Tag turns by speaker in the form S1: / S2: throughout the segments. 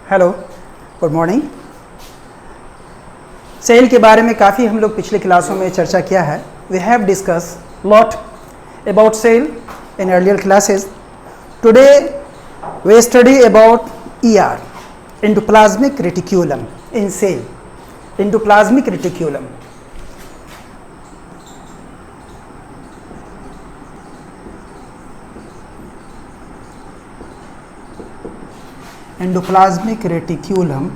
S1: Hello, good morning. Cell के बारे में काफ़ी हम लोग पिछले क्लासों में चर्चा किया है। We have discuss lot about cell in earlier classes. Today we study about ER, endoplasmic reticulum in cell, endoplasmic reticulum. Endoplasmic reticulum,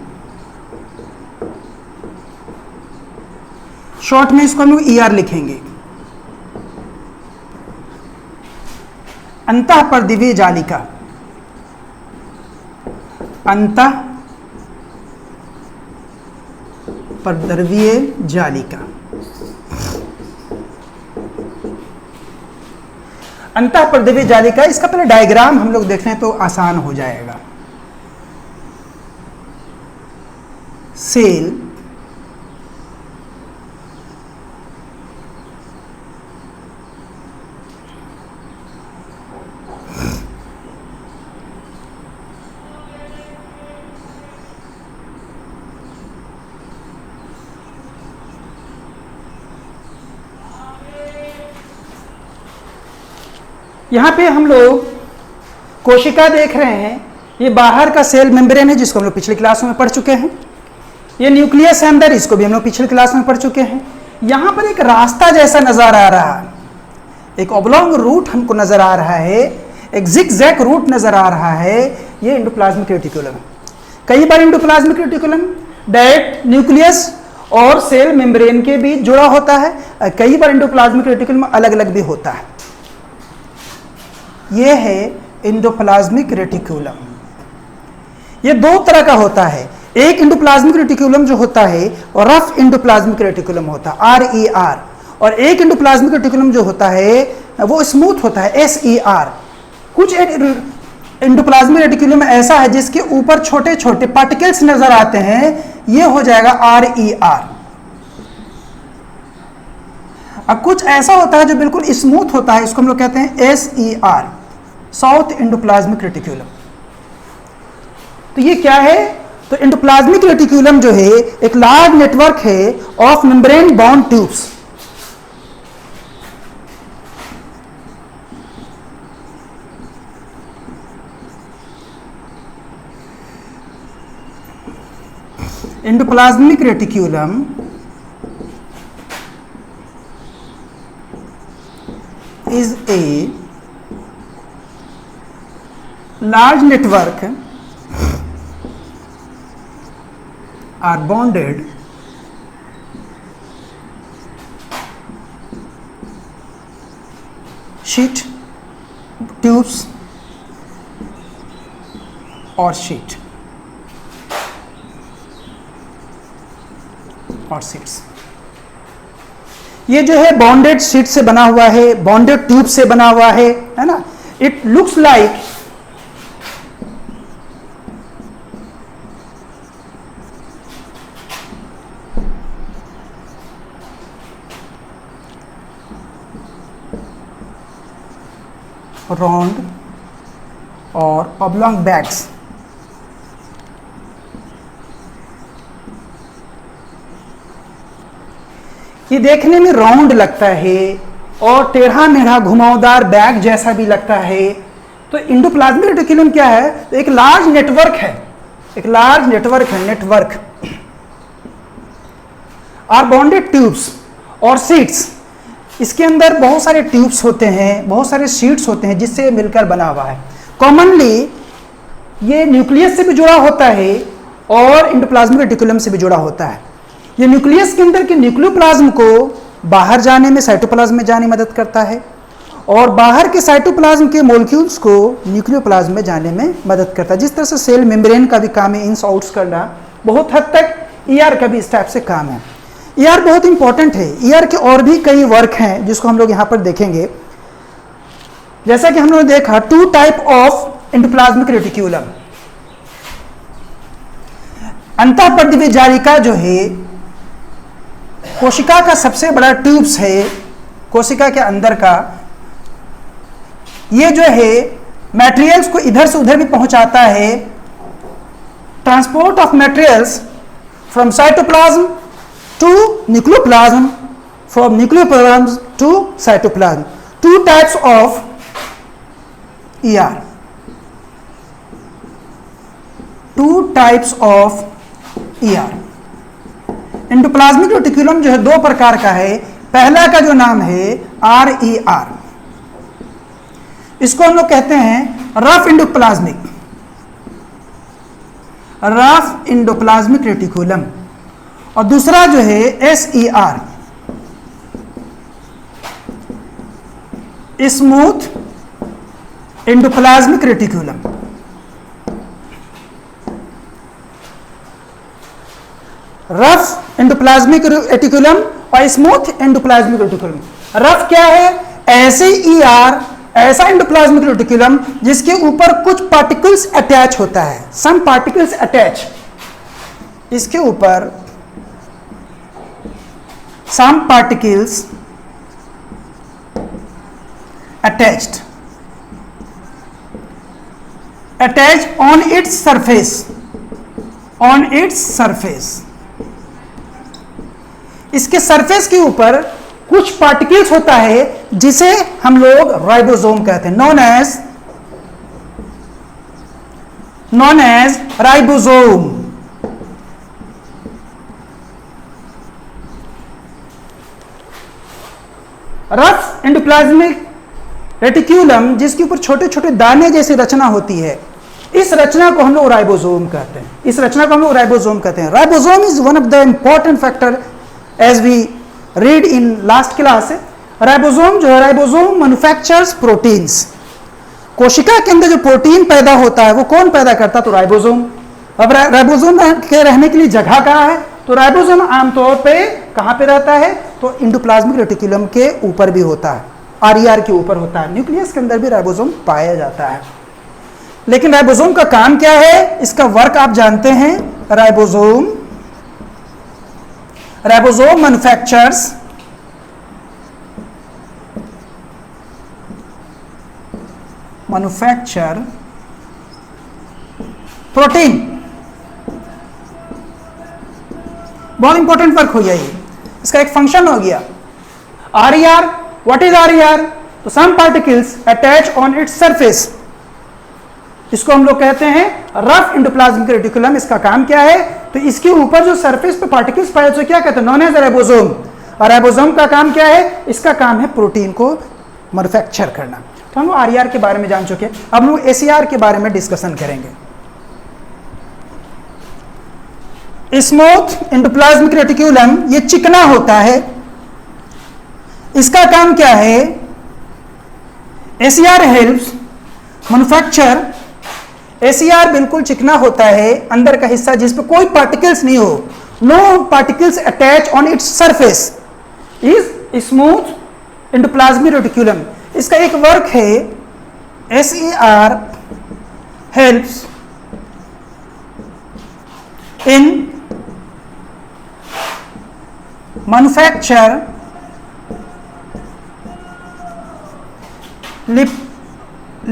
S1: short में इसको हम लोग ER लिखेंगे। अंतःपर्दिवीय जालिका, अंतःपर्दिवीय जालिका। अंतःपर्दिवीय जालिका, इसका पहले डायग्राम हम लोग देख लें तो आसान हो जाएगा। सेल यहां पे हम लोग कोशिका देख रहे हैं। ये बाहर का सेल मेम्ब्रेन है जिसको हम लोग पिछली क्लासों में पढ़ चुके हैं। ये न्यूक्लियस है अंदर, इसको भी हम लोग पिछले क्लास में पढ़ चुके हैं। यहाँ पर एक रास्ता जैसा नजर आ रहा है, एक ऑब्लॉन्ग रूट हमको नजर आ रहा है, एक जिगजैग रूट नजर आ रहा है। ये एंडोप्लाज्मिक रेटिकुलम है। कई बार एंडोप्लाज्मिक रेटिकुलम डायरेक्ट न्यूक्लियस और सेल मेम्ब्रेन के बीच जुड़ा होता है, कई बार एंडोप्लाज्मिक रेटिकुलम अलग अलग भी होता है। ये है एंडोप्लाज्मिक रेटिकुलम। ये दो तरह का होता है। एक एंडोप्लाज्मिक रेटिकुलम जो होता है और रफ एंडोप्लाज्मिक रेटिकुलम होता है RER, और एक एंडोप्लाज्मिक रेटिकुलम जो होता है वो स्मूथ होता है SER। कुछ एंडोप्लाज्मिक रेटिकुलम ऐसा है जिसके ऊपर छोटे छोटे पार्टिकल्स नजर आते हैं, ये हो जाएगा RER। अब कुछ ऐसा होता है जो बिल्कुल स्मूथ होता है, इसको हम लोग कहते हैं SER, साउथ एंडोप्लाज्मिक रेटिकुलम। तो ये क्या है? तो एंडोप्लाज्मिक रेटिकुलम जो है एक लार्ज नेटवर्क है of membrane bound tubes. Endoplasmic reticulum is a large network are bonded sheet tubes or sheet or sheets। ये जो है बॉन्डेड शीट से बना हुआ है, बॉन्डेड ट्यूब से बना हुआ है ना। इट लुक्स लाइक राउंड और ऑब्लॉन्ग बैग्स। ये देखने में राउंड लगता है और टेढ़ा मेढ़ा घुमावदार बैग जैसा भी लगता है। तो एंडोप्लाज्मिक रेटिकुलम क्या है? तो एक लार्ज नेटवर्क है, एक लार्ज नेटवर्क है, नेटवर्क आर बॉन्डेड ट्यूब्स और शीट्स। इसके अंदर बहुत सारे ट्यूब्स होते हैं, बहुत सारे शीट्स होते हैं जिससे मिलकर बना हुआ है। कॉमनली ये न्यूक्लियस से भी जुड़ा होता है और एंडोप्लाज्मिक रेटिकुलम से भी जुड़ा होता है। ये न्यूक्लियस के अंदर के न्यूक्लियोप्लाज्म को बाहर जाने में, साइटोप्लाज्म में जाने में मदद करता है, और बाहर के साइटोप्लाज्म के मॉलिक्यूल्स को न्यूक्लियोप्लाज्म में जाने में मदद करता है। जिस तरह से सेल मेम्ब्रेन का भी काम है इन्स आउट्स करना, बहुत हद तक ER का भी इस टाइप से काम है। ER बहुत इंपॉर्टेंट है। ER के और भी कई वर्क हैं जिसको हम लोग यहाँ पर देखेंगे। जैसा कि हम लोगों ने देखा, 2 टाइप ऑफ एंडोप्लाज्मिक रेटिकुलम। अंतःपर्दिवीय जालिका जो है कोशिका का सबसे बड़ा ट्यूब्स है, कोशिका के अंदर का। ये जो है मटेरियल्स को इधर से उधर भी पहुंचाता है, transport of materials from cytoplasm to nucleoplasm, from nucleoplasm to cytoplasm. Two types of ER. Two types of ER. Endoplasmic reticulum जो है दो प्रकार का है। पहला का जो नाम है RER, इसको हम लोग कहते हैं रफ इंडोप्लाज्मिक रेटिकुलम, और दूसरा जो है SER, smooth endoplasmic reticulum. Rough endoplasmic reticulum और स्मूथ एंडोप्लाज्मिक रेटिकुलम। रफ क्या है? ऐसे ER, ऐसा एंडोप्लाज्मिक रेटिकुलम जिसके ऊपर कुछ पार्टिकल्स अटैच होता है, सम पार्टिकल्स अटैच, इसके ऊपर some particles attached on its surface, इसके सरफेस के ऊपर कुछ पार्टिकल्स होता है जिसे हम लोग राइबोसोम कहते हैं, known as ribosome. Rough endoplasmic reticulum जिसके ऊपर छोटे छोटे दाने जैसी रचना होती है, इस रचना को हम लोग राइबोसोम कहते हैं। Ribosome is one of the important factor as we read in last class. Ribosome जो है, राइबोसोम मैन्युफैक्चर्स प्रोटीन्स। कोशिका के अंदर जो प्रोटीन पैदा होता है वो कौन पैदा करता है? तो राइबोसोम। अब राइबोसोम के रहने के लिए जगह कहाँ है? तो राइबोसोम आमतौर पे कहाँ पे रहता है? तो एंडोप्लाज्मिक रेटिकुलम के ऊपर भी होता है, RER के ऊपर होता है। न्यूक्लियस के अंदर भी राइबोसोम पाया जाता है। लेकिन राइबोसोम का काम क्या है? इसका वर्क आप जानते हैं। Ribosome manufactures protein. बहुत इंपॉर्टेंट वर्क हो गया ये, इसका एक फंक्शन हो गया। RER, what is RER? तो some particles attach on its surface, इसको हम लोग कहते हैं रफ एंडोप्लाज्मिक रेटिकुलम। इसका काम क्या है? तो इसके ऊपर जो सरफेस पे पार्टिकल्स पाए जाते हैं क्या कहते हैं? Known as ribosome. और राइबोसोम का काम क्या है? इसका काम है प्रोटीन को मैन्युफैक्चर करना। तो हम लोग RER के बारे में जान चुके हैं। अब हम लोग SER के बारे में डिस्कशन करेंगे। स्मूथ एंडोप्लाज्मिक रेटिकुलम ये चिकना होता है। इसका काम क्या है? SER helps manufacture. SER बिल्कुल चिकना होता है, अंदर का हिस्सा जिस पे कोई पार्टिकल्स नहीं हो, no particles attach on its surface, is smooth endoplasmic reticulum. इसका एक वर्क है, SER helps in manufacture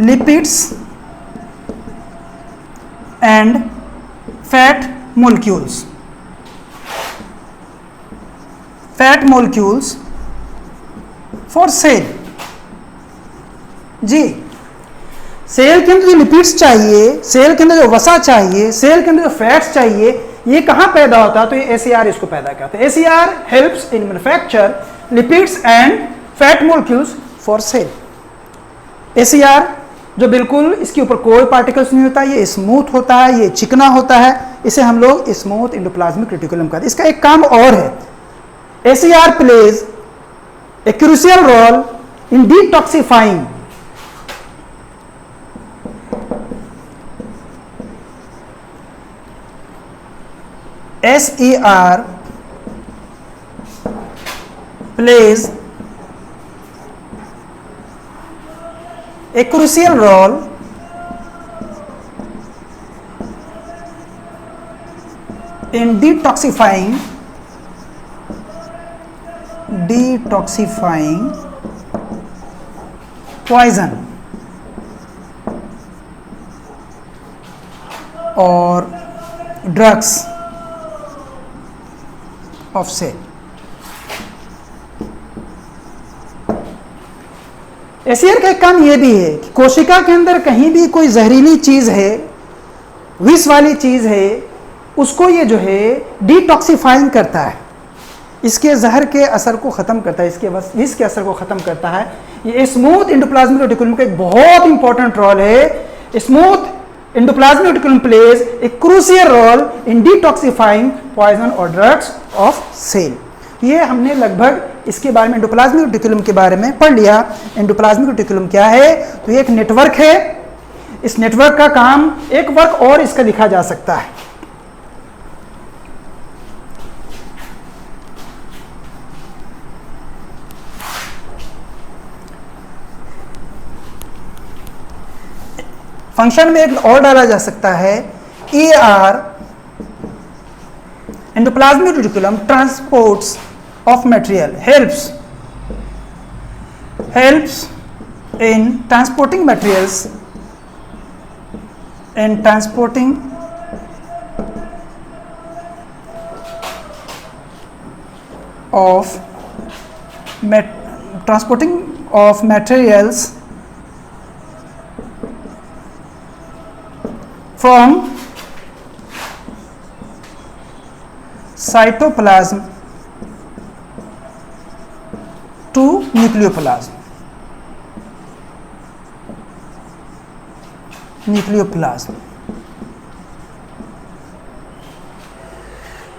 S1: lipids and fat molecules for cell। जी, सेल के अंदर जो लिपिड्स चाहिए, सेल के अंदर जो वसा चाहिए, सेल के अंदर जो फैट्स चाहिए, ये कहाँ पैदा होता है? तो ये SER इसको पैदा करता है। SER helps in manufacture lipids and fat molecules for sale. SER जो बिल्कुल इसके ऊपर कोई पार्टिकल्स नहीं होता, ये स्मूथ होता है, ये चिकना होता है, इसे हम लोग स्मूथ एंडोप्लाज्मिक रेटिकुलम कहते हैं। इसका एक काम और है, SER plays a crucial role in detoxifying SER plays a crucial role in detoxifying poison or drugs of cell. SER का एक काम यह भी है कि कोशिका के अंदर कहीं भी कोई जहरीली चीज है, विष वाली चीज है, उसको ये जो है डिटॉक्सिफाइंग करता है, इसके जहर के असर को खत्म करता है, इसके विष के असर को खत्म करता है। ये स्मूथ एंडोप्लाज्मिक रेटिकुलम का एक बहुत इंपॉर्टेंट रोल है। Smooth endoplasmic reticulum plays a crucial role in detoxifying poison और ड्रग्स ऑफ सेल। ये हमने लगभग इसके बारे में एंडोप्लाज्मिक रेटिकुलम के बारे में पढ़ लिया। एंडोप्लाज्मिक रेटिकुलम क्या है? तो ये एक नेटवर्क है। इस नेटवर्क का काम, एक वर्क और इसका लिखा जा सकता है। फंक्शन में एक और डाला जा सकता है, ER endoplasmic reticulum transports of material helps in transporting materials and transporting of materials from cytoplasm to nucleoplasm.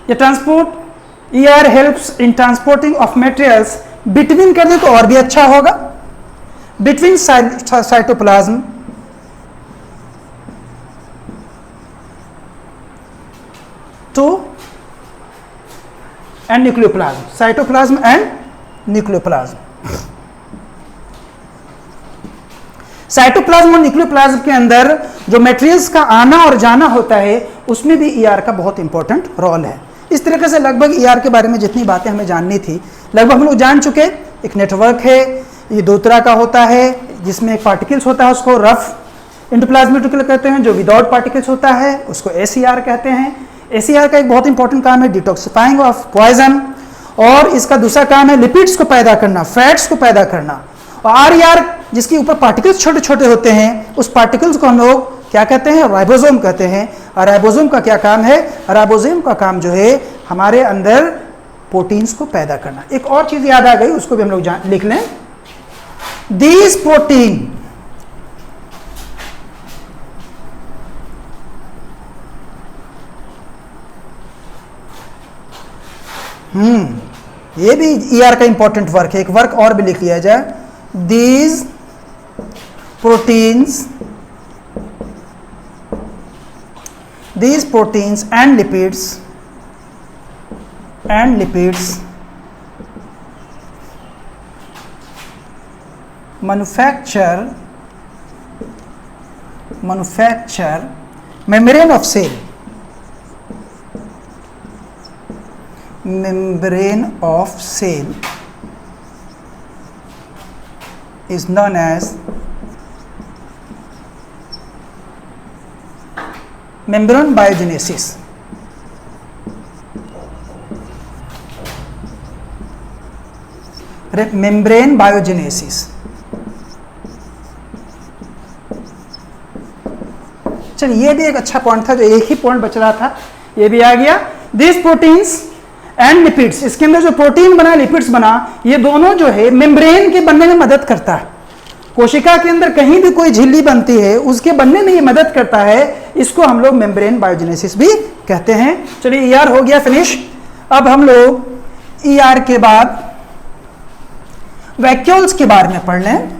S1: ये transport ER helps in transporting of materials between कर दे तो और भी अच्छा होगा, between cytoplasm to and nucleoplasm, cytoplasm and nucleoplasm. Cytoplasm और nucleoplasm के अंदर जो मटेरियल्स का आना और जाना होता है उसमें भी ER का बहुत इंपॉर्टेंट रोल है। इस तरीके से लगभग ER के बारे में जितनी बातें हमें जाननी थी लगभग हम लोग जान चुके। एक नेटवर्क है, ये दो तरह का होता है, जिसमें एक पार्टिकल्स होता है उसको रफ एंडोप्लाज्मिक रेटिकुलम कहते हैं, जो विदाउट पार्टिकल्स होता है उसको SER कहते हैं। SER का एक बहुत इंपॉर्टेंट काम है डिटॉक्सिफाइंग ऑफ पॉइजन, और इसका दूसरा काम है लिपिड्स को पैदा करना, फैट्स को पैदा करना। और RER जिसके ऊपर पार्टिकल्स छोटे छोटे होते हैं, उस पार्टिकल्स को हम लोग क्या कहते हैं? राइबोसोम कहते हैं। और राइबोसोम का क्या काम है? राइबोसोम का काम जो है हमारे अंदर प्रोटीन्स को पैदा करना। एक और चीज याद आ गई, उसको भी हम लोग लिख लें। दीज प्रोटीन ये भी ER का इंपॉर्टेंट वर्क है। एक वर्क और भी लिख लिया जाए, these proteins and lipids manufacture membrane of cell, is known as membrane biogenesis। membrane biogenesis। चलिए ये भी एक अच्छा पॉइंट था, जो एक ही पॉइंट बच रहा था, ये भी आ गया। दिस प्रोटीन्स एंड लिपिड्स, इसके अंदर जो प्रोटीन बना, लिपिड्स बना, ये दोनों जो है मेम्ब्रेन के बनने में मदद करता है। कोशिका के अंदर कहीं भी कोई झिल्ली बनती है उसके बनने में ये मदद करता है। इसको हम लोग मेम्ब्रेन बायोजेनेसिस भी कहते हैं। चलिए ER हो गया फिनिश। अब हम लोग ER के बाद वैक्यूल्स के बारे में पढ़ लें।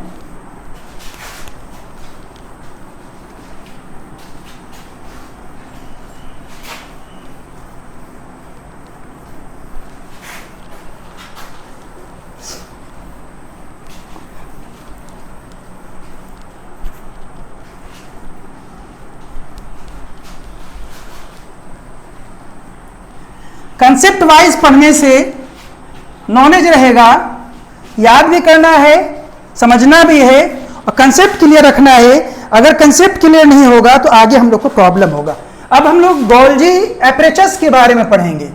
S1: कंसेप्ट वाइज पढ़ने से नॉलेज रहेगा, याद भी करना है, समझना भी है और कंसेप्ट क्लियर रखना है। अगर कंसेप्ट क्लियर नहीं होगा तो आगे हम लोग को प्रॉब्लम होगा। अब हम लोग गोल्जी एपरेचस के बारे में पढ़ेंगे।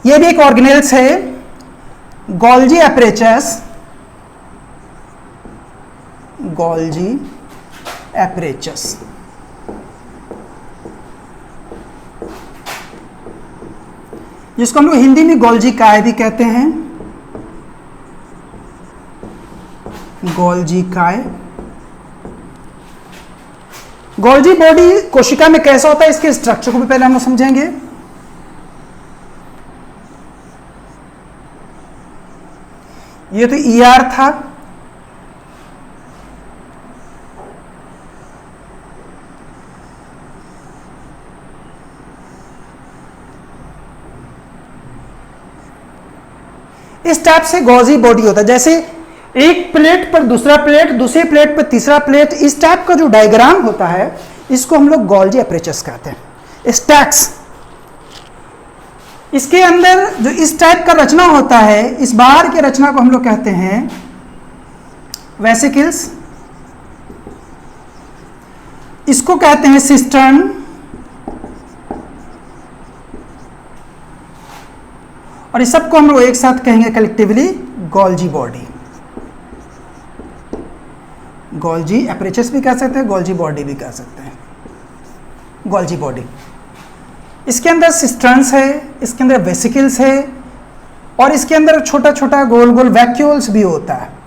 S1: यह भी एक ऑर्गेनेल्स है, गोल्जी एपरेचस, गोल्जी एपरेचस। जिसको हम लोग हिंदी में गोल्जी काय भी कहते हैं, गोल्जी काय। गोल्जी बॉडी कोशिका में कैसा होता है, इसके स्ट्रक्चर को भी पहले हम लोग समझेंगे। ये तो ईआर था, इस टाइप से गॉजी बॉडी होता है, जैसे एक प्लेट पर दूसरा प्लेट, दूसरे प्लेट पर तीसरा प्लेट, इस टाइप का जो डायग्राम होता है इसको हम लोग गोल्जी एपरेचस कहते हैं। स्टैक्स, इसके अंदर जो इस टाइप का रचना होता है, इस बाहर की रचना को हम लोग कहते हैं वेसिकल्स, इसको कहते हैं सिस्टर्न, और इस सबको हम लोग एक साथ कहेंगे कलेक्टिवली गोल्जी बॉडी। गोल्जी एपरेचस भी कह सकते हैं, गोल्जी बॉडी भी कह सकते हैं, गोल्जी बॉडी। इसके अंदर सिस्टर्न्स है, इसके अंदर वेसिकल्स है, और इसके अंदर छोटा छोटा गोल गोल वैक्यूल्स भी होता है।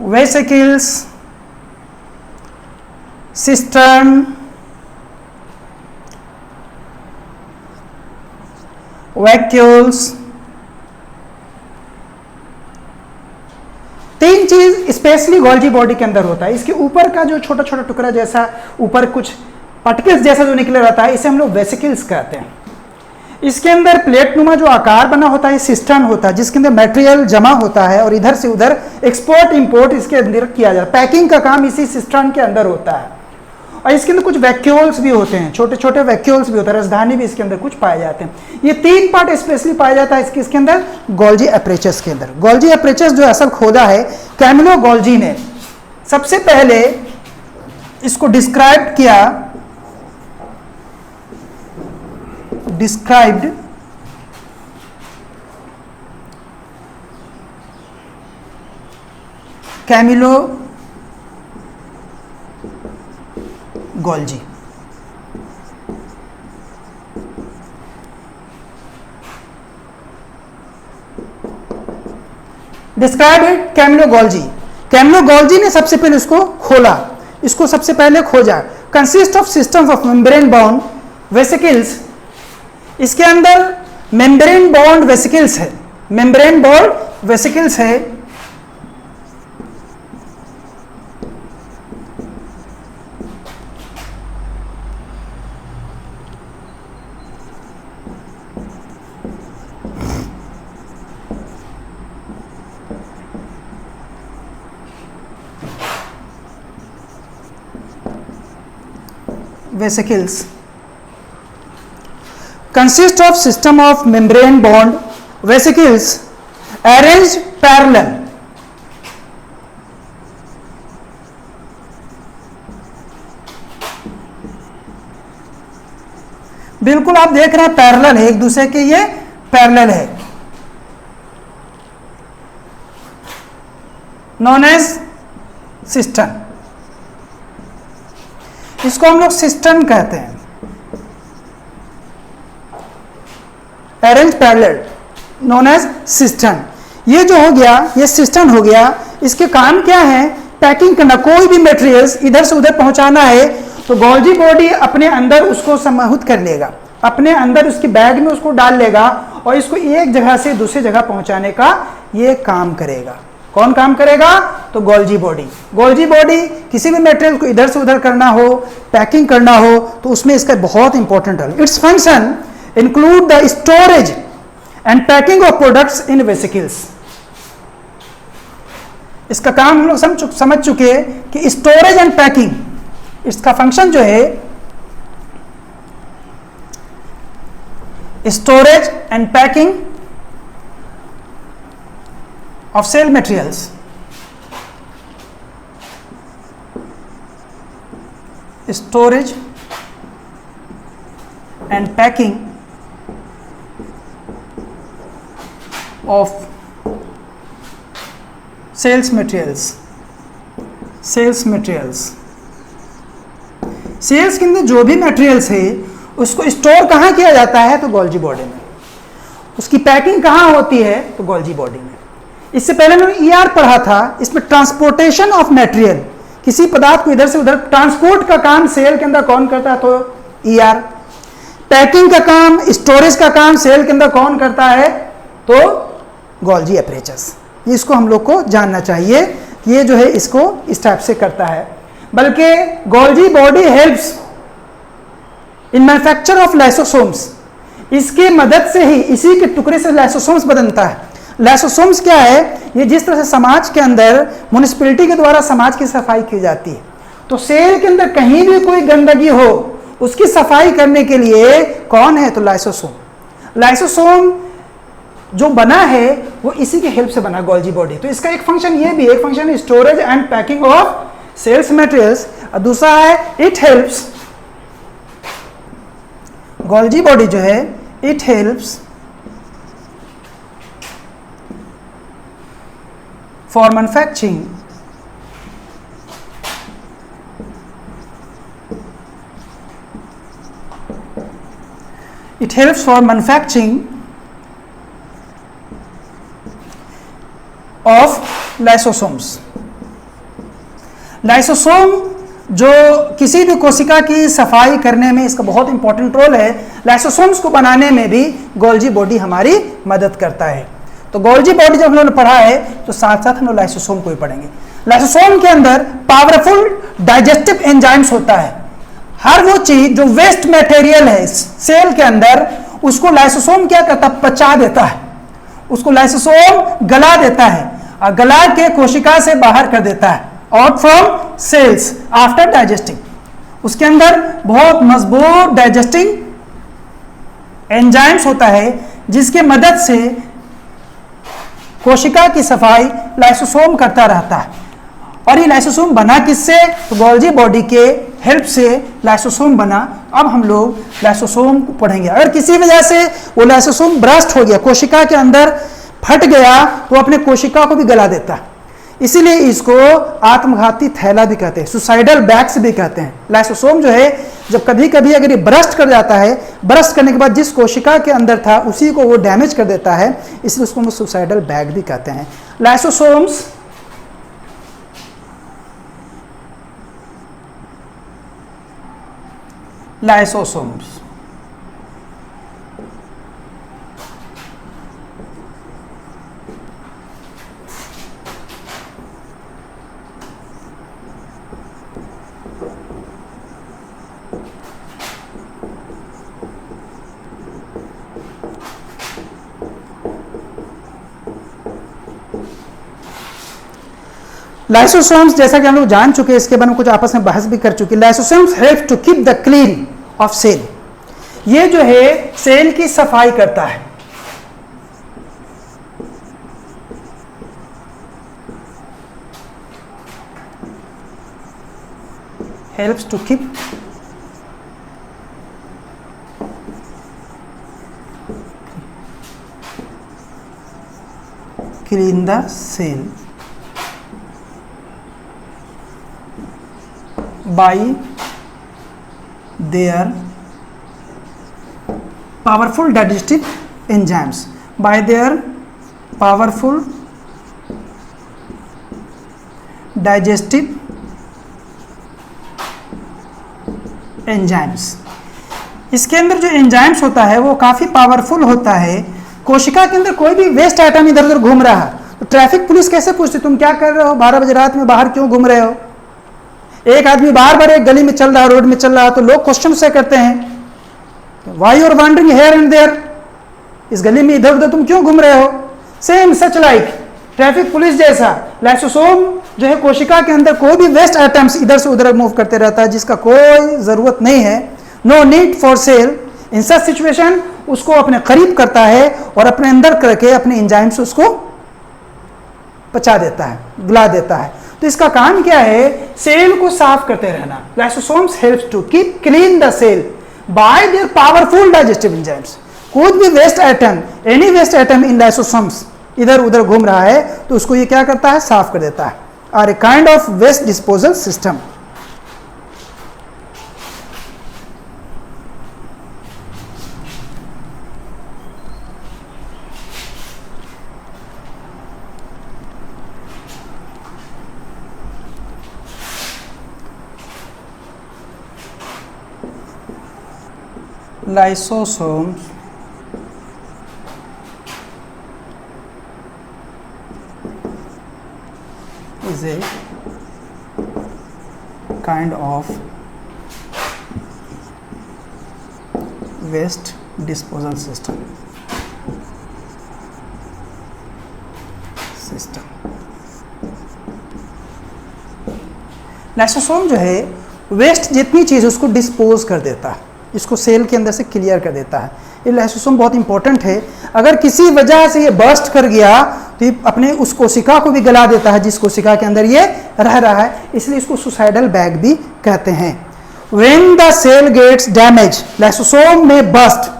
S1: वेसिकल्स, सिस्टर्न, वैक्यूल्स, तीन चीज स्पेशली गोल्जी बॉडी के अंदर होता है। इसके ऊपर का जो छोटा छोटा टुकड़ा जैसा ऊपर कुछ पार्टिकल्स जैसा जो निकले रहता है, इसे हम लोग वेसिकल्स कहते हैं। इसके अंदर प्लेट नुमा जो आकार बना होता है सिस्टर्न होता है, जिसके अंदर मटेरियल जमा होता है और इधर से उधर एक्सपोर्ट इंपोर्ट इसके अंदर किया जाता है। पैकिंग का काम इसी सिस्टर्न के अंदर होता है। और इसके अंदर कुछ वैक्यूल्स भी होते हैं, छोटे छोटे वैक्यूल्स भी होते हैं, राजधानी भी इसके अंदर कुछ पाए जाते हैं। ये तीन पार्ट स्पेशली पाया जाता है इसके अंदर गोल्जी एपरेचस के अंदर। गोल्जी एपरेचस जो असल खोदा है कैमिलो गोल्जी ने, सबसे पहले इसको डिस्क्राइब किया, described Camillo Golgi। Describe it Camillo Golgi. Camillo Golgi ने सबसे पहले इसको खोला, इसको सबसे पहले खोजा। Consist of systems of membrane bound vesicles, इसके अंदर मेम्ब्रेन बॉन्ड वेसिकल्स है, मेम्ब्रेन बॉन्ड वेसिकल्स है। vesicles consist of system of membrane bond vesicles arranged parallel। बिल्कुल आप देख रहे हैं पैरेलल है एक दूसरे के, ये पैरेलल है, नॉन एज सिस्टम। इसको हम लोग सिस्टम कहते हैं, arrange parallel known as system. ये जो हो गया ये सिस्टम हो गया। इसके काम क्या है? पैकिंग करना, कोई भी मटेरियल्स इधर से उधर पहुंचाना है तो गोल्जी बॉडी अपने अंदर उसको समाहित कर लेगा, अपने अंदर उसकी बैग में उसको डाल लेगा और इसको एक जगह से दूसरी जगह पहुंचाने का ये काम करेगा। कौन काम करेगा? तो गोल्जी बॉडी। गोल्जी बॉडी किसी भी मटेरियल को इधर से उधर करना हो, पैकिंग करना हो तो उसमें इसका बहुत important role. Its function include the storage and packing of products in vesicles. इसका काम हम लोग समझ चुके हैं कि स्टोरेज एंड पैकिंग, इसका फंक्शन जो है storage and packing of cell materials. Storage and packing of cells materials. Cells के अंदर जो भी मटेरियल्स है उसको स्टोर कहाँ किया जाता है? तो गोल्जी बॉडी में। उसकी पैकिंग कहाँ होती है? तो गोल्जी बॉडी में। इससे पहले मैंने ईआर पढ़ा था, इसमें ट्रांसपोर्टेशन ऑफ मटेरियल, किसी पदार्थ को इधर से उधर ट्रांसपोर्ट का काम सेल के अंदर कौन करता है? तो ईआर। पैकिंग का काम, स्टोरेज का काम सेल के अंदर कौन करता है? तो गोल्जी एपरेचर्स। इसको हम लोग को जानना चाहिए कि ये जो है इसको इस टाइप से करता है। बल्कि Golgi body helps in manufacture of lysosomes. इसके मदद से ही, इसी के टुकड़े से लाइसोसोम्स बनता है। लाइसोसोम्स क्या है? ये जिस तरह से समाज के अंदर म्युनिसिपैलिटी के द्वारा समाज की सफाई की जाती है, तो सेल के अंदर कहीं भी कोई गंदगी हो उसकी सफाई करने के लिए कौन है? तो लाइसोसोम। लाइसोसोम जो बना है वो इसी के हेल्प से बना, गोल्जी बॉडी। तो इसका एक फंक्शन ये भी है, एक function storage and packing of cells materials, और दूसरा है इट हेल्प्स, गोल्जी बॉडी जो है it helps for manufacturing of lysosomes. Lysosome जो किसी भी कोशिका की सफाई करने में इसका बहुत इंपॉर्टेंट रोल है। लाइसोसोम्स को बनाने में भी गोल्जी बॉडी हमारी मदद करता है। तो गोल्जी बॉडी जब हम लोगों ने पढ़ा है तो साथ साथ हम लोग लाइसोसोम को भी पढ़ेंगे। लाइसोसोम के अंदर पावरफुल डाइजेस्टिव एंजाइम्स होता है। हर वो चीज जो वेस्ट मटेरियल है सेल के अंदर, उसको लाइसोसोम क्या करता है? पचा देता है। उसको लाइसोसोम गला देता है और गला के कोशिका से बाहर कर देता है, out from cells after digesting. उसके अंदर बहुत मजबूत डाइजेस्टिंग एंजाइम्स होता है जिसके मदद से कोशिका की सफाई लाइसोसोम करता रहता है। और ये लाइसोसोम बना किससे? तो गोल्जी बॉडी के हेल्प से लाइसोसोम बना। अब हम लोग लाइसोसोम को पढ़ेंगे। अगर किसी वजह से वो लाइसोसोम ब्रस्ट हो गया, कोशिका के अंदर फट गया, तो अपने कोशिका को भी गला देता है। इसीलिए इसको आत्मघाती थैला भी कहते हैं, सुसाइडल बैग्स भी कहते हैं। लाइसोसोम जो है जब कभी कभी अगर ये ब्रस्ट कर जाता है, ब्रस्ट करने के बाद जिस कोशिका के अंदर था उसी को वो डैमेज कर देता है, इसलिए उसको हम सुसाइडल बैग भी कहते हैं। लाइसोसोम्स लाइसोसोम्स जैसा कि हम लोग जान चुके हैं, इसके बारे में कुछ आपस में बहस भी कर चुके। Lysosomes help to keep the clean of cell. ये जो है सेल की सफाई करता है। Helps to keep clean the cell by their powerful digestive enzymes, by their powerful digestive enzymes। इसके अंदर जो एंजाइम्स होता है वो काफ़ी पावरफुल होता है। कोशिका के अंदर कोई भी वेस्ट आइटम इधर उधर घूम रहा है तो ट्रैफिक पुलिस कैसे पूछती तुम क्या कर रहे हो, 12 बजे रात में बाहर क्यों घूम रहे हो? एक आदमी बार बार एक गली में चल रहा है, रोड में चल रहा है, तो लोग क्वेश्चन से करते हैं why you're wondering here and there, इस गली में इधर उधर तुम क्यों घूम रहे हो? Same such like traffic police जैसा लाइसोसोम जो है कोशिका के अंदर कोई भी वेस्ट आइटम्स इधर से उधर मूव करते रहता है जिसका कोई ज़रूरत नहीं है, no need for cell. In such situation उसको अपने करीब करता है और अपने अंदर करके अपने एंजाइम से उसको पचा देता है, गला देता है। तो इसका काम क्या है? सेल को साफ करते रहना। Lysosomes helps to keep clean the cell by their powerful digestive enzymes. कोई भी waste item, any waste item in lysosomes इधर उधर घूम रहा है तो उसको ये क्या करता है? साफ कर देता है। Are a kind of waste disposal system. Lysosomes is a kind of waste disposal system. Lysosome जो है वेस्ट जितनी चीज़ उसको डिस्पोज कर देता है, इसको सेल के अंदर से क्लियर कर देता है। ये लाइसोसोम बहुत इंपॉर्टेंट है। अगर किसी वजह से ये बर्स्ट कर गया तो ये अपने उस कोशिका को भी गला देता है जिस कोशिका के अंदर ये रह रहा है, इसलिए इसको सुसाइडल बैग भी कहते हैं। When the cell gets damage lysosome may burst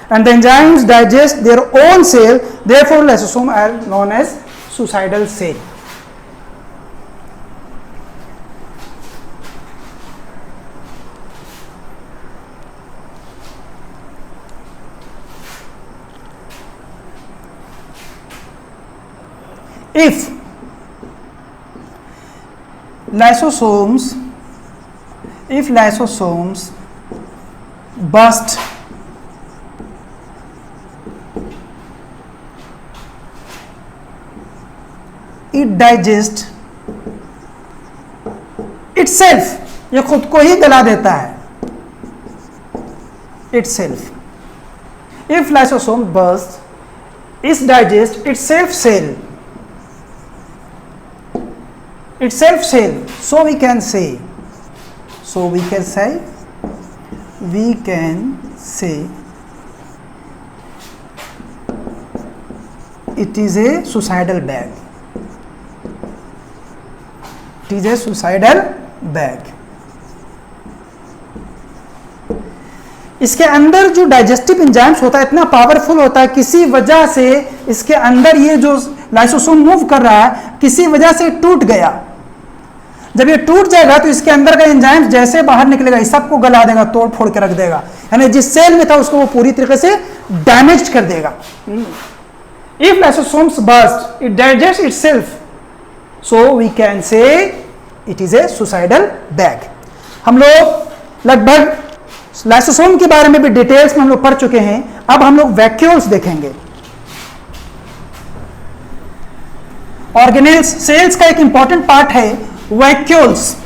S1: and the enzymes digest their own cell, therefore lysosome are known as suicidal cell. If lysosomes burst it digest itself, ये खुद को ही गला देता है itself. If lysosome bursts, it digests itself cell. So we can say it is a suicidal bag. It is a suicidal bag. इसके अंदर जो digestive enzymes होता है इतना पावरफुल होता है, किसी वजह से इसके अंदर ये जो लाइसोसोम मूव कर रहा है किसी वजह से टूट गया। जब ये टूट जाएगा तो इसके अंदर का एंजाइम्स जैसे बाहर निकलेगा इस सबको गला देगा, तोड़ फोड़ के रख देगा, यानी जिस सेल में था उसको वो पूरी तरीके से डैमेज कर देगा। If lysosomes burst, it digests itself. So we can say it is a suicidal bag. हम लोग लगभग लाइसोसोम के बारे में भी डिटेल्स में हम लोग पढ़ चुके हैं। अब हम लोग वैक्यूल्स देखेंगे। ऑर्गेनेल्स सेल्स का एक इंपॉर्टेंट पार्ट है वैक्यूल्स।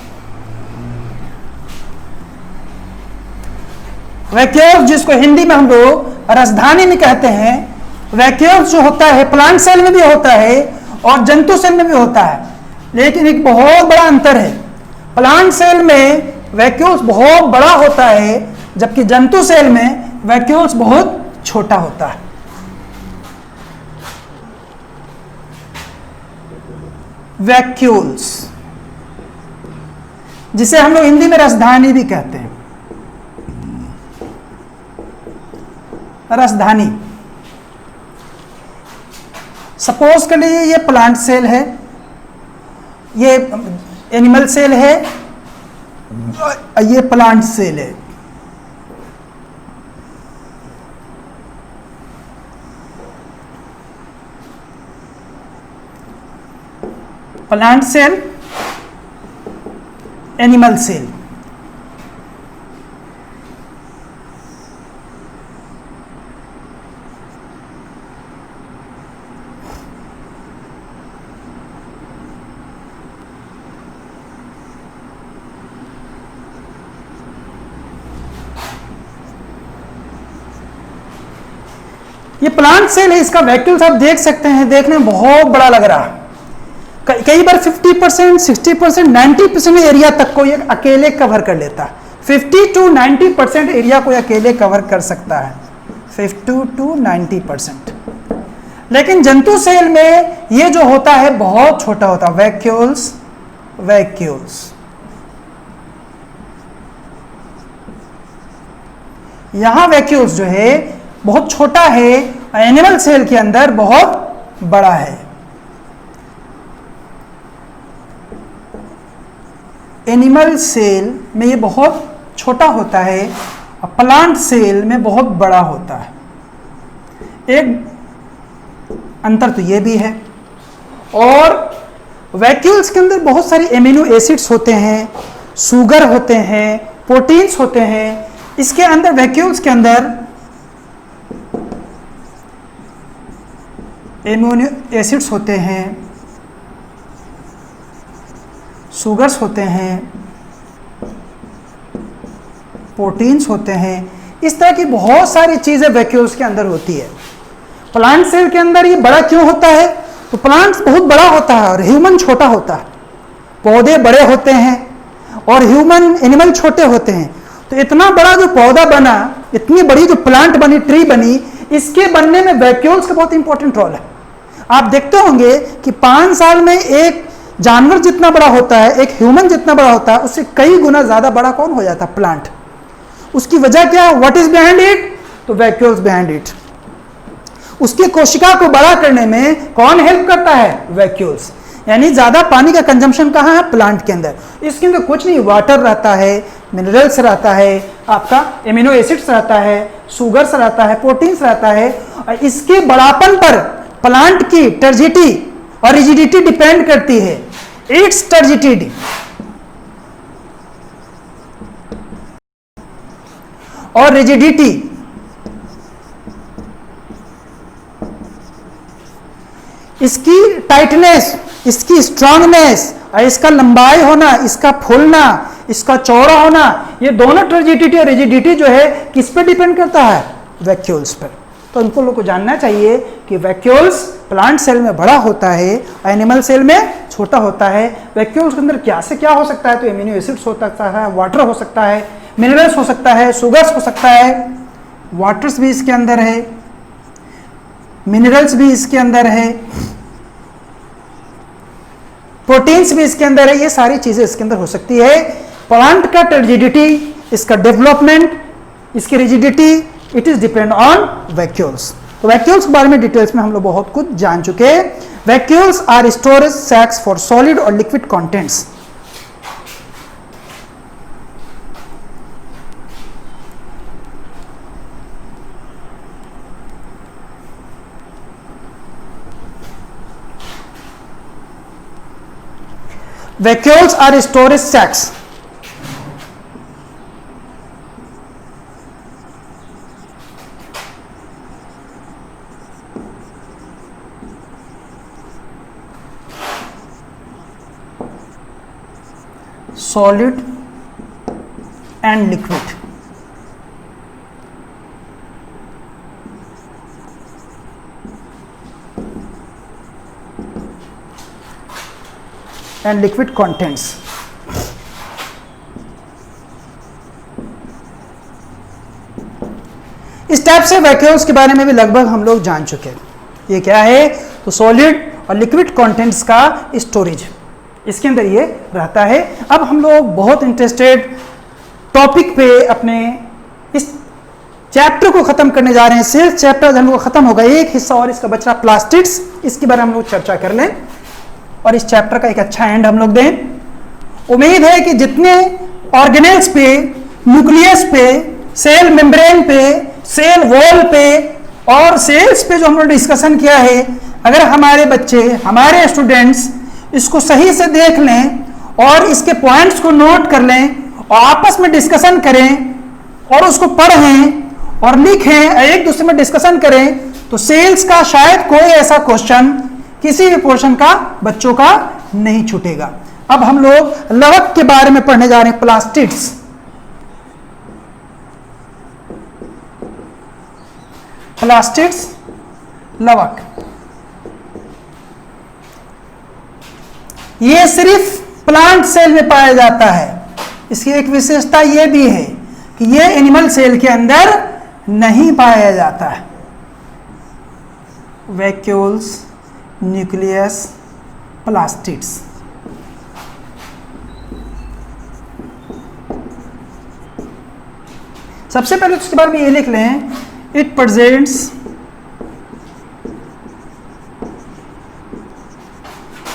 S1: वैक्यूल्स जिसको हिंदी में हम लोग राजधानी में कहते हैं। वैक्यूल्स जो होता है प्लांट सेल में भी होता है और जंतु सेल में भी होता है, लेकिन एक बहुत बड़ा अंतर है। प्लांट सेल में वैक्यूल्स बहुत बड़ा होता है जबकि जंतु सेल में वैक्यूल्स बहुत छोटा होता है। वैक्यूल्स जिसे हम लोग हिंदी में राजधानी भी कहते हैं। राजधानी सपोज कर लीजिए ये प्लांट सेल है, ये एनिमल सेल है, ये प्लांट सेल है। Plant cell, animal cell. ये प्लांट सेल है, इसका वैक्यूल्स आप देख सकते हैं, देखने में बहुत बड़ा लग रहा है। कई बार 50%, 60%, 90% एरिया तक को ये अकेले कवर कर लेता है। 50 to 90% एरिया को अकेले कवर कर सकता है, 50 to 90%। लेकिन जंतु सेल में ये जो होता है बहुत छोटा होता है, वैक्यूल्स, वैक्यूल्स। यहां वैक्यूल्स जो है बहुत छोटा है, एनिमल सेल के अंदर बहुत बड़ा है। एनिमल सेल में ये बहुत छोटा होता है, प्लांट सेल में बहुत बड़ा होता है। एक अंतर तो ये भी है। और वैक्यूल्स के अंदर बहुत सारे एमिनो एसिड्स होते हैं, शुगर होते हैं, प्रोटीन्स होते हैं। इसके अंदर वैक्यूल्स के अंदर एमिनो एसिड्स होते हैं, शुगर्स होते हैं, प्रोटीन्स होते हैं। इस तरह की बहुत सारी चीजें वैक्यूल्स के अंदर होती है। प्लांट सेल के अंदर ये बड़ा क्यों होता है? तो प्लांट बहुत बड़ा होता है और ह्यूमन छोटा होता है। पौधे बड़े होते हैं और ह्यूमन एनिमल छोटे होते हैं। तो इतना बड़ा जो पौधा बना, इतनी बड़ी जो प्लांट बनी, ट्री बनी, इसके बनने में वैक्यूल्स का बहुत इंपॉर्टेंट रोल है। आप देखते होंगे कि 5 साल में एक जानवर जितना बड़ा होता है, एक ह्यूमन जितना बड़ा होता है, उससे कई गुना ज्यादा बड़ा कौन हो जाता है? प्लांट। उसकी वजह क्या है? What is behind it? तो वैक्यूल्स बिहाइंड इट। उसकी कोशिका को बड़ा करने में कौन हेल्प करता है? वैक्यूल्स। यानी ज्यादा पानी का कंजम्पशन कहाँ है? प्लांट के अंदर। इसके अंदर कुछ नहीं, वाटर रहता है, मिनरल्स रहता है, आपका एमिनो एसिड्स रहता है, शुगर्स रहता है, प्रोटीन्स रहता है। और इसके बड़ापन पर प्लांट की टर्जिटी और रिजिडिटी डिपेंड करती है। इट्स टर्जिटी और रिजिडिटी इसकी टाइटनेस, इसकी स्ट्रांगनेस और इसका लंबाई होना, इसका फूलना, इसका चौड़ा होना, ये दोनों टर्जिडिटी और रिजिडिटी जो है किस पे डिपेंड करता है? वैक्यूल्स पर। तो इनको लोग को जानना चाहिए कि वैक्यूल्स प्लांट सेल में बड़ा होता है, एनिमल सेल में छोटा होता है। वैक्यूल्स के अंदर क्या से क्या हो सकता है? तो एमिनो एसिड्स हो सकता है, वाटर हो सकता है, मिनरल्स हो सकता है, शुगर्स हो सकता है, वाटर्स भी इसके अंदर है, मिनरल्स भी इसके अंदर है, प्रोटीन्स भी इसके अंदर है। ये सारी चीजें इसके अंदर हो सकती है। प्लांट का टर्जिडिटी, इसका डेवलपमेंट, इसकी rigidity, it is depend on vacuoles. तो वैक्यूल्स के बारे में डिटेल्स में हम लोग बहुत कुछ जान चुके हैं। Vacuoles are storage sacs for solid और liquid contents. Vacuoles are storage sacs. Solid and liquid. And liquid contents. इस टाइप से वैक्यूल्स के बारे में भी लगभग हम लोग जान चुके हैं। ये क्या है? तो सॉलिड और लिक्विड कंटेंट्स का स्टोरेज इसके अंदर ये रहता है। अब हम लोग बहुत इंटरेस्टेड टॉपिक पे अपने इस चैप्टर को खत्म करने जा रहे हैं। सेल्स चैप्टर हम लोग खत्म होगा, एक हिस्सा और इसका बच रहा प्लास्टिड्स, इसके बारे में हम लोग चर्चा कर लें और इस चैप्टर का एक अच्छा एंड हम लोग दें। उम्मीद है कि जितने ऑर्गेनेल्स पे, न्यूक्लियस पे, सेल मेम्ब्रेन पे, सेल वॉल पे और सेल्स पे जो हम लोग डिस्कशन किया है, अगर हमारे बच्चे, हमारे स्टूडेंट्स इसको सही से देख लें और इसके पॉइंट्स को नोट कर लें और आपस में डिस्कशन करें और उसको पढ़ें और लिखें, एक दूसरे में डिस्कशन करें, तो सेल्स का शायद कोई ऐसा क्वेश्चन किसी भी पोर्शन का बच्चों का नहीं छूटेगा। अब हम लोग लवक के बारे में पढ़ने जा रहे हैं, प्लास्टिड्स। प्लास्टिड्स, लवक। ये सिर्फ प्लांट सेल में पाया जाता है। इसकी एक विशेषता ये भी है कि ये एनिमल सेल के अंदर नहीं पाया जाता है। Vacuoles, nucleus, plastids. सबसे पहले उसके बारे में ये लिख लें, it presents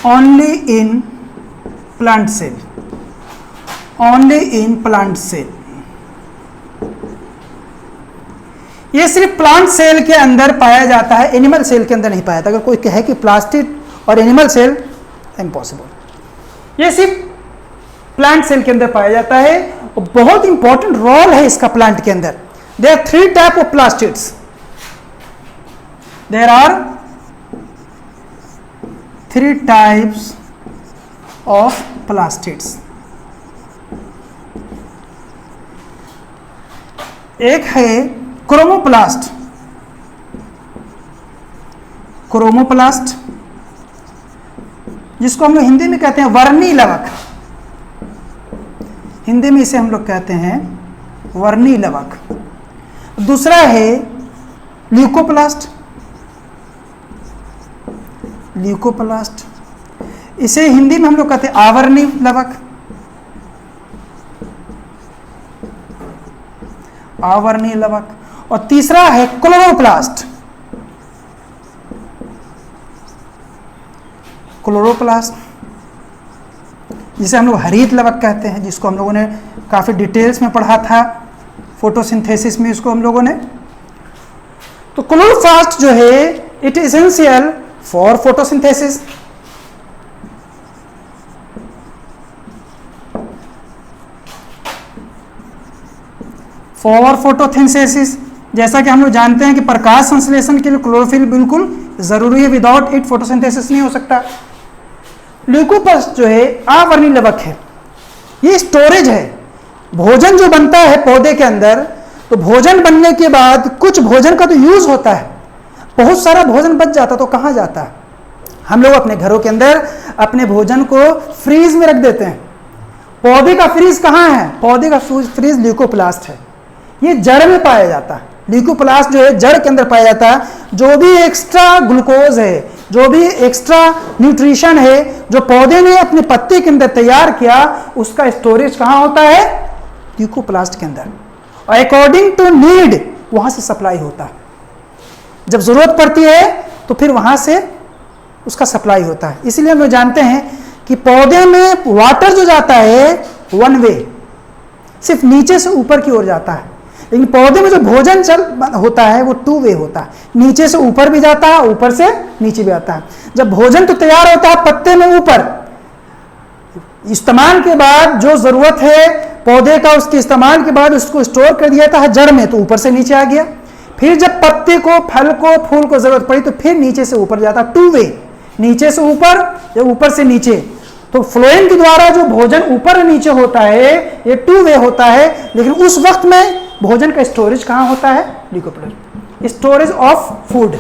S1: only in plant cell, only in plant cell. ये सिर्फ प्लांट सेल के अंदर पाया जाता है, एनिमल सेल के अंदर नहीं पाया जाता। अगर कोई कहे कि प्लास्टिड और एनिमल सेल, इम्पॉसिबल। ये सिर्फ प्लांट सेल के अंदर पाया जाता है और बहुत इंपॉर्टेंट रोल है इसका प्लांट के अंदर। There are 3 type of plastids. There are 3 types of plastids. एक है क्रोमोप्लास्ट। क्रोमोप्लास्ट जिसको हम लोग हिंदी में कहते हैं वर्णी लवक। हिंदी में इसे हम लोग कहते हैं वर्णी लवक। दूसरा है ल्यूकोप्लास्ट। ल्यूकोप्लास्ट इसे हिंदी में हम लोग कहते हैं आवर्णी लवक। आवर्णी लवक। और तीसरा है क्लोरोप्लास्ट। क्लोरोप्लास्ट जिसे हम लोग हरित लवक कहते हैं, जिसको हम लोगों ने काफ़ी डिटेल्स में पढ़ा था फोटोसिंथेसिस में इसको हम लोगों ने। तो क्लोरोप्लास्ट जो है it is essential for photosynthesis. For photosynthesis, जैसा कि हम लोग जानते हैं कि प्रकाश संश्लेषण के लिए क्लोरोफिल बिल्कुल जरूरी है, विदाउट इट फोटोसिंथेसिस नहीं हो सकता। ल्यूकोप्लास्ट जो है आवर्णी लवक है, ये स्टोरेज है। भोजन जो बनता है पौधे के अंदर, तो भोजन बनने के बाद कुछ भोजन का तो यूज होता है, बहुत सारा भोजन बच जाता तो कहाँ जाता है? हम लोग अपने घरों के अंदर अपने भोजन को फ्रीज में रख देते हैं। पौधे का फ्रीज कहाँ है? पौधे का फ्रीज ल्यूकोप्लास्ट है, ये जड़ में पाया जाता है। ल्यूकोप्लास्ट जो है जड़ के अंदर पाया जाता है। जो भी एक्स्ट्रा ग्लूकोज है, जो भी एक्स्ट्रा न्यूट्रिशन है जो पौधे ने अपने पत्ते के अंदर तैयार किया, उसका स्टोरेज कहाँ होता है? ल्यूकोप्लास्ट के अंदर। और अकॉर्डिंग टू नीड वहां से सप्लाई होता है। जब जरूरत पड़ती है तो फिर वहां से उसका सप्लाई होता है। इसीलिए हम जानते हैं कि पौधे में वाटर जो जाता है वन वे, सिर्फ नीचे से ऊपर की ओर जाता है, लेकिन पौधे में जो भोजन होता है वो 2 वे होता है। नीचे से ऊपर भी जाता है, ऊपर से नीचे भी आता है। जब भोजन तो तैयार होता है पत्ते में ऊपर, इस्तेमाल के बाद जो जरूरत है पौधे का, उसके इस्तेमाल के बाद उसको स्टोर कर दिया था जड़ में, तो ऊपर से नीचे आ गया। फिर जब पत्ते को, फल को, फूल को जरूरत पड़ी तो फिर नीचे से ऊपर जाता, 2 वे, नीचे से ऊपर या ऊपर से नीचे। तो फ्लोएम के द्वारा जो भोजन ऊपर और नीचे होता है ये 2 वे होता है। लेकिन उस वक्त में भोजन का स्टोरेज कहाँ होता है? ल्यूकोप्लास्ट। स्टोरेज ऑफ फूड,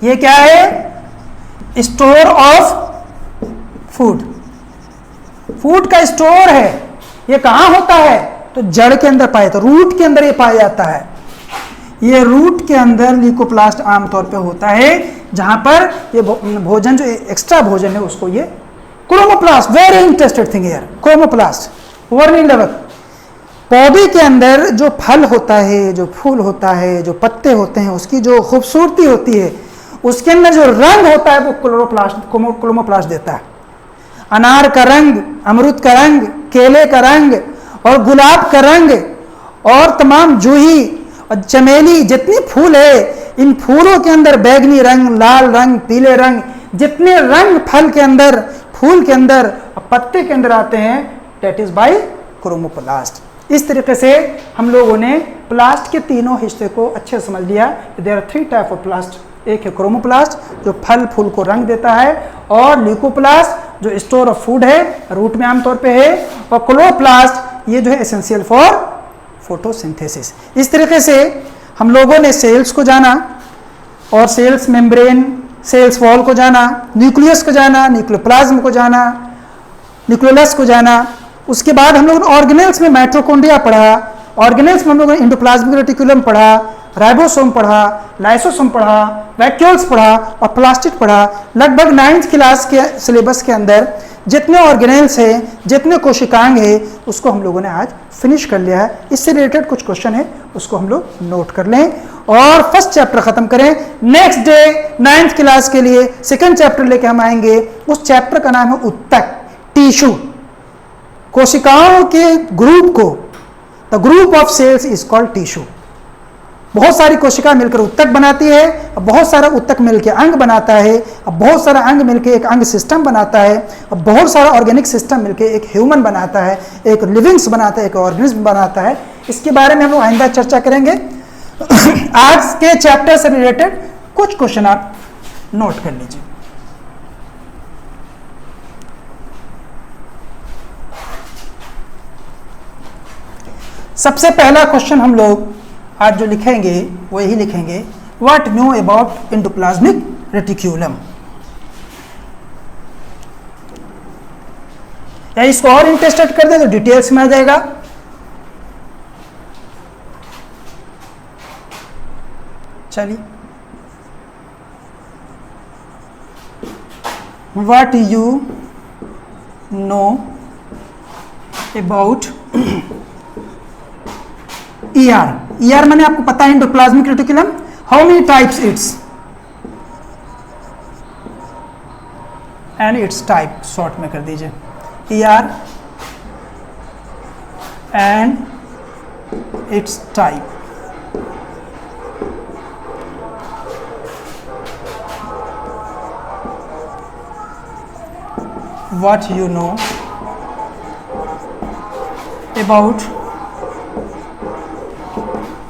S1: ये क्या है? Store of food. फूड का स्टोर है, ये कहाँ होता है? तो जड़ के अंदर पाया, तो रूट के अंदर ये पाया जाता है। ये रूट के अंदर ल्यूकोप्लास्ट आमतौर पे होता है, जहां पर ये भोजन जो एक्स्ट्रा भोजन है उसको ये chromoplast, very interested thing here, chromoplast वर्णी लवक। पौधे के अंदर जो फल होता है, जो फूल होता है, जो पत्ते होते हैं, उसकी जो खूबसूरती होती है, उसके अंदर जो रंग होता है वो क्रोमोप्लास्ट देता है। अनार का रंग, अमरूद का रंग, केले का रंग और गुलाब का रंग और तमाम जूही और चमेली जितनी फूल है, इन फूलों के अंदर बैगनी रंग, लाल रंग, पीले रंग, जितने रंग फल के अंदर, फूल के अंदर और पत्ते के अंदर आते हैं, दैट इज बाय क्रोमोप्लास्ट। इस तरीके से हम लोगों ने प्लास्ट के तीनों हिस्से को अच्छे से समझ लिया। There are 3 type of प्लास्ट। एक है क्रोमोप्लास्ट जो फल फूल को रंग देता है, और ल्यूकोप्लास्ट जो स्टोर ऑफ फूड है, रूट में आमतौर पे है, और क्लोरोप्लास्ट ये जो है एसेंशियल फॉर फोटोसिंथेसिस। इस तरीके से हम लोगों ने सेल्स को जाना, और सेल्स मेम्ब्रेन, सेल्स वॉल को जाना, न्यूक्लियस को जाना, न्यूक्लियोप्लाज्म को जाना, न्यूक्लियोलस को जाना। उसके बाद हम लोगों ने ऑर्गेनेल्स में माइटोकॉन्ड्रिया पढ़ा, ऑर्गेनेल्स में हम लोगों ने एंडोप्लाज्मिक रेटिकुलम पढ़ा, राइबोसोम पढ़ा, लाइसोसोम पढ़ा, वैक्यूल्स पढ़ा और प्लास्टिड पढ़ा। लगभग 9th क्लास के सिलेबस के अंदर जितने ऑर्गेनेल्स हैं, जितने कोशिकांग हैं, उसको हम लोगों ने आज फिनिश कर लिया है। इससे रिलेटेड कुछ क्वेश्चन है, उसको हम लोग नोट कर लें और फर्स्ट चैप्टर खत्म करें। नेक्स्ट डे 9th क्लास के लिए सेकंड चैप्टर लेके हम आएंगे। उस चैप्टर का नाम है उत्तक, टिश्यू। कोशिकाओं के ग्रुप को, the group of cells is called tissue. बहुत सारी कोशिका मिलकर उत्तक बनाती है, अब बहुत सारा उत्तक मिलकर अंग बनाता है, अब बहुत सारा अंग मिलकर एक अंग सिस्टम बनाता है, अब बहुत सारा ऑर्गेनिक सिस्टम मिलकर एक ह्यूमन बनाता है, एक लिविंग्स बनाता है, एक ऑर्गेनिज्म बनाता है। इसके बारे में हम लोग आइंदा चर्चा करेंगे। आज के चैप्टर से रिलेटेड कुछ क्वेश्चन आप नोट कर लीजिए। सबसे पहला क्वेश्चन हम लोग आज जो लिखेंगे वो यही लिखेंगे, what knew about endoplasmic reticulum. या इसको और इंटरेस्टेड कर दे तो डिटेल्स में आ जाएगा। चलिए, what you know about ER। ER माने आपको पता है endoplasmic reticulum, how many types it's and it's type, short में कर दीजिए ER and it's type. What you know about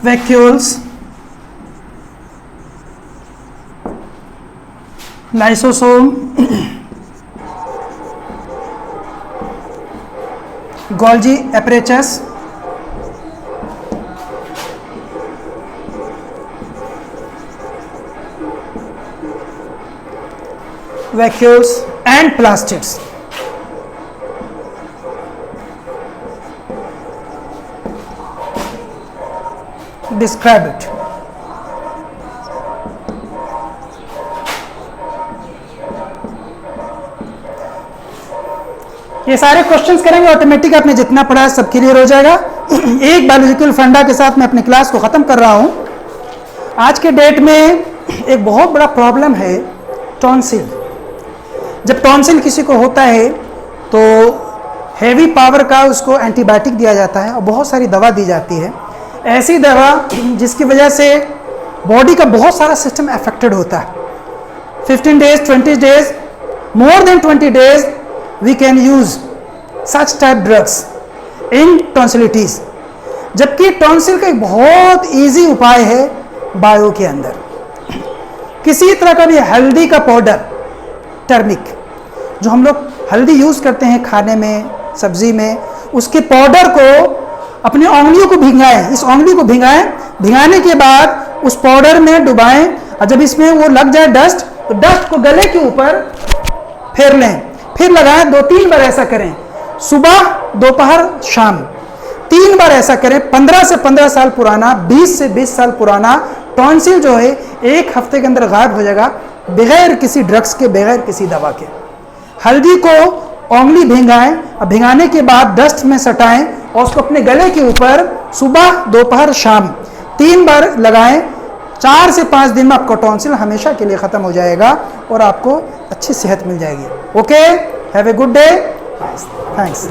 S1: vacuoles, lysosome, Golgi apparatus, vacuoles and plastids। Describe it। ये सारे questions करेंगे ऑटोमेटिक, आपने जितना पढ़ा है सब क्लियर हो जाएगा। एक बायोलॉजिकल फंडा के साथ मैं अपनी क्लास को खत्म कर रहा हूं। आज के डेट में एक बहुत बड़ा प्रॉब्लम है टॉन्सिल। जब टॉन्सिल किसी को होता है तो हैवी पावर का उसको एंटीबायोटिक दिया जाता है और बहुत सारी दवा दी जाती है, ऐसी दवा जिसकी वजह से बॉडी का बहुत सारा सिस्टम अफेक्टेड होता है। 15 days, 20 days, more than 20 days we can use such type drugs in tonsillitis। जबकि टॉन्सिल का एक बहुत इजी उपाय है बायो के अंदर। किसी तरह का भी हल्दी का पाउडर, टर्मिक, जो हम लोग हल्दी यूज करते हैं खाने में, सब्जी में, उसके पाउडर को अपनी उंगलियों को भिंगाएं, इस उंगली को भिंगाएं, भिंगाने के बाद उस पाउडर में डुबाएं और जब इसमें वो लग जाए डस्ट, तो डस्ट को गले के ऊपर फेर लें, फिर लगाएं। 2-3 बार ऐसा करें, सुबह, दोपहर, शाम, 3 बार ऐसा करें। 15 से 15 साल पुराना, 20 से 20 साल पुराना टॉन्सिल जो है 1 हफ्ते के अंदर गायब हो जाएगा, बगैर किसी ड्रग्स के, बगैर किसी दवा के। हल्दी को उंगली भिंगाएं और भिंगाने के बाद डस्ट में सटाएं और उसको अपने गले के ऊपर सुबह, दोपहर, शाम 3 बार लगाएं। 4 से 5 दिन में आपका टॉन्सिल हमेशा के लिए खत्म हो जाएगा और आपको अच्छी सेहत मिल जाएगी। Okay, have a good day, thanks.